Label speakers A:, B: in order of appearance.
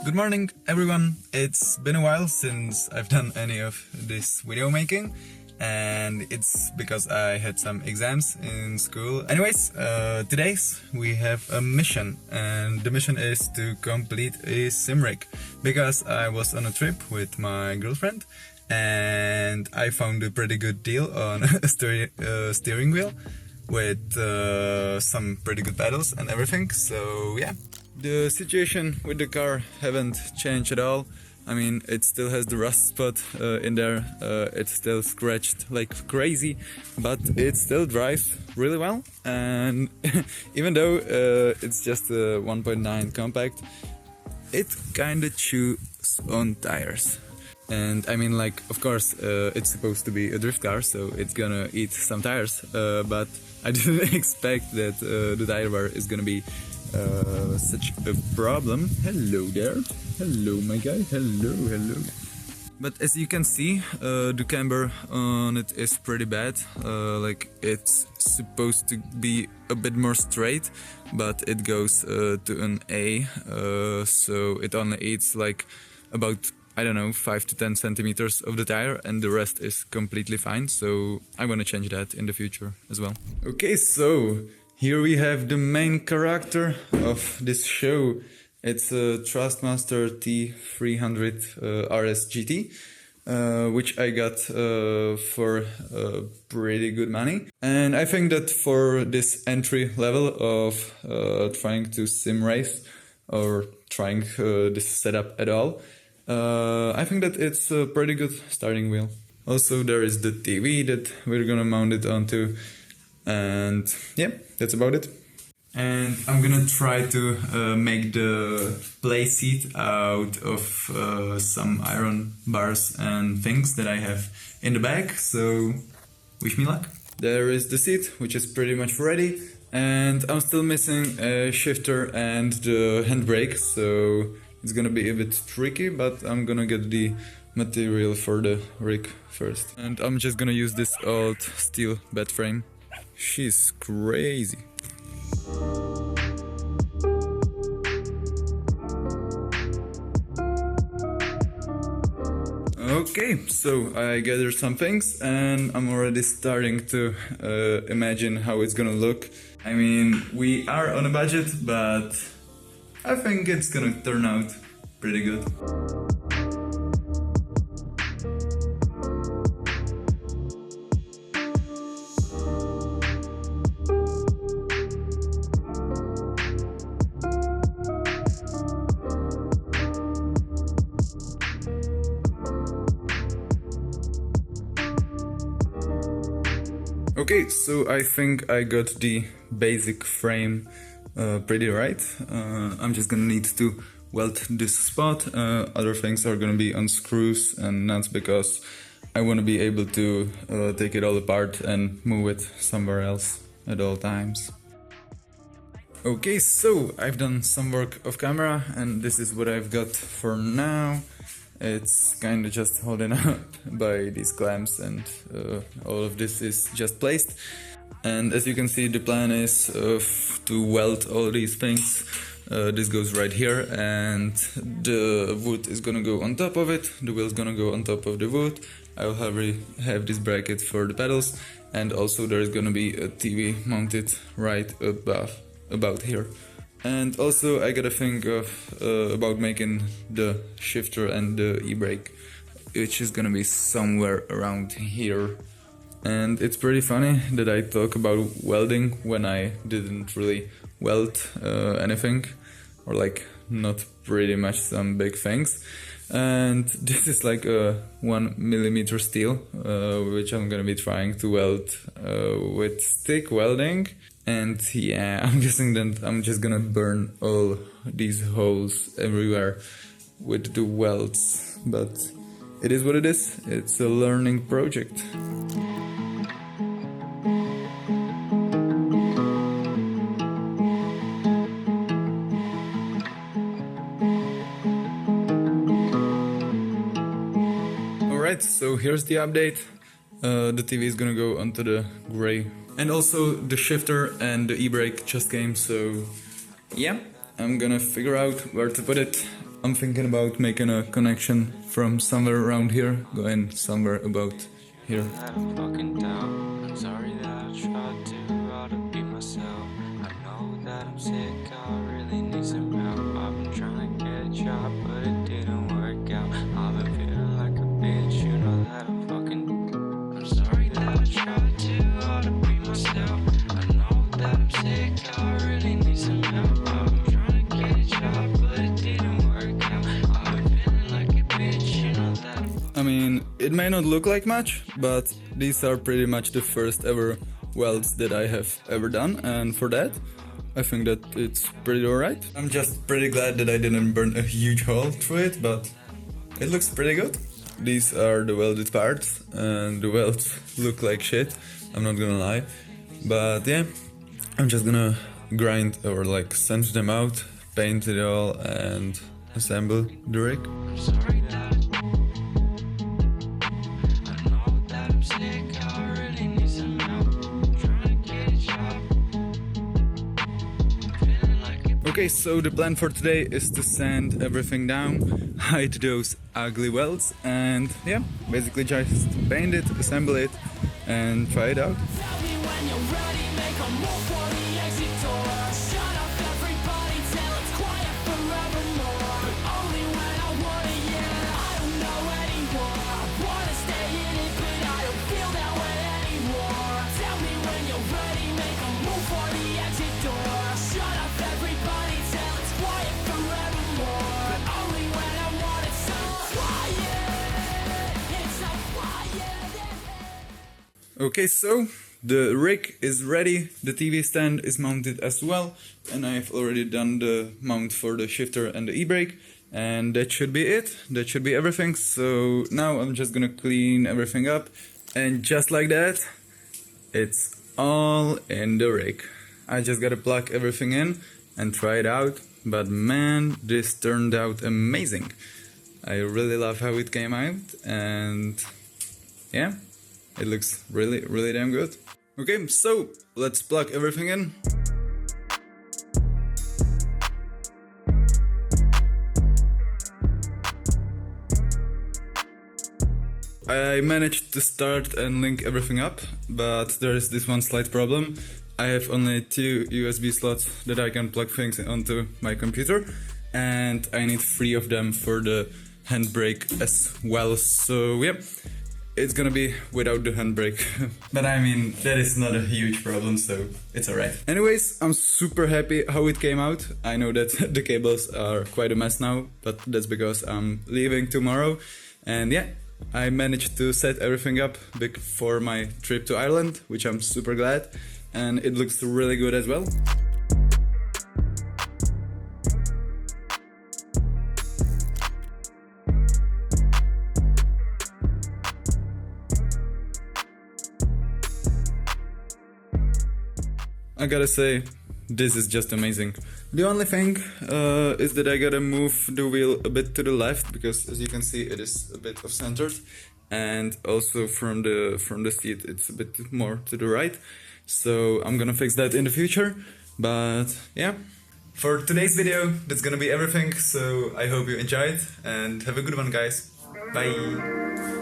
A: Good morning everyone, it's been a while since I've done any of this video making and it's because I had some exams in school. Anyways, today we have a mission and the mission is to complete a sim rig because I was on a trip with my girlfriend and I found a pretty good deal on a steering wheel with some pretty good pedals and everything, so yeah. The situation with the car haven't changed at all. I mean, it still has the rust spot in there, it's still scratched like crazy, but it still drives really well. And even though it's just a 1.9 compact, it kinda chews on tires. And I mean, like, of course, it's supposed to be a drift car, so it's gonna eat some tires, but I didn't expect that the tire wear is gonna be such a problem. Hello there. Hello, my guy. Hello. But as you can see, the camber on it is pretty bad. Like, it's supposed to be a bit more straight, but it goes to an A, so it only eats like about, I don't know, 5 to 10 centimeters of the tire, and the rest is completely fine, so I want to change that in the future as well. Okay, so here we have the main character of this show. It's a Thrustmaster T300 RS GT, which I got for pretty good money. And I think that for this entry level of trying to sim race or trying this setup at all, I think that it's a pretty good starting wheel. Also, there is the TV that we're gonna mount it onto, and yeah, that's about it. And I'm gonna try to make the play seat out of some iron bars and things that I have in the bag, so wish me luck. There is the seat, which is pretty much ready, and I'm still missing a shifter and the handbrake, so it's gonna be a bit tricky, but I'm gonna get the material for the rig first. And I'm just gonna use this old steel bed frame. She's crazy. Okay, so I gathered some things and I'm already starting to imagine how it's gonna look. I mean, we are on a budget, but I think it's gonna turn out pretty good. Okay, so I think I got the basic frame pretty right. I'm just gonna need to weld this spot. Other things are gonna be on screws and nuts because I want to be able to take it all apart and move it somewhere else at all times. Okay, so I've done some work off camera and this is what I've got for now. It's kinda just holding up by these clamps and all of this is just placed. And as you can see, the plan is to weld all these things. This goes right here and the wood is gonna go on top of it, the wheel's gonna go on top of the wood. I'll have this bracket for the pedals, and also there's gonna be a TV mounted right about here. And also I gotta think of about making the shifter and the e-brake, which is gonna be somewhere around here. And it's pretty funny that I talk about welding when I didn't really weld anything, or like not pretty much some big things. And this is like a 1mm steel, which I'm gonna be trying to weld with stick welding. And yeah, I'm guessing that I'm just gonna burn all these holes everywhere with the welds, but it is what it is. It's a learning project. Alright, so here's the update. The TV is gonna go onto the gray. And also the shifter and the e-brake just came, so yeah, I'm gonna figure out where to put it I'm thinking about making a connection from somewhere around here, going somewhere about here.
B: I'm sorry that I tried to be myself. I know that I'm sick, I really need some help. I've been trying to get a job, but it didn't work out. I've been feeling like a bitch, you know that I'm fucking. I'm sorry that I tried to be myself. I know that I'm sick, I really need some help. I've been trying to get a job, but it didn't work out. I've been feeling like a bitch, you know that.
A: I mean, it may not look like much, but these are pretty much the first ever welds that I have ever done, and for that, I think that it's pretty alright. I'm just pretty glad that I didn't burn a huge hole through it, but it looks pretty good. These are the welded parts, and the welds look like shit, I'm not gonna lie. But yeah, I'm just gonna grind or like sand them out, paint it all, and assemble the rig.
B: I'm sorry that I know that I'm sick, I really need some help. I'm trying to get a job. I'm feeling like a
A: Okay, so the plan for today is to sand everything down, hide those ugly welds, and yeah, basically just paint it, assemble it, and try it out.
C: Tell me when you're ready, make a move for the exit door. Shut up everybody till it's quiet forevermore. But only when I want it, yeah, I don't know anymore. I wanna stay in it, but I don't feel that way anymore. Tell me when you're ready, make a move for the exit door. Shut up everybody till it's quiet forevermore. But only when I want it so quiet. It's so quiet.
A: Okay, so the rig is ready, the TV stand is mounted as well, and I've already done the mount for the shifter and the e-brake, and that should be it, that should be everything. So now I'm just gonna clean everything up, and just like that, it's all in the rig. I just gotta plug everything in and try it out, but man, this turned out amazing. I really love how it came out, and yeah, it looks really, really damn good. Okay, so let's plug everything in. I managed to start and link everything up, but there is this one slight problem. I have only 2 USB slots that I can plug things onto my computer, and I need 3 of them for the handbrake as well. So yeah, it's gonna be without the handbrake. But I mean, that is not a huge problem, so it's alright. Anyways, I'm super happy how it came out. I know that the cables are quite a mess now, but that's because I'm leaving tomorrow. And yeah, I managed to set everything up for my trip to Ireland, which I'm super glad. And it looks really good as well. I gotta say, this is just amazing. The only thing is that I gotta move the wheel a bit to the left, because as you can see it is a bit off-centered, and also from the seat it's a bit more to the right. So I'm gonna fix that in the future. But yeah, for today's video that's gonna be everything. So I hope you enjoyed, and have a good one, guys. Bye.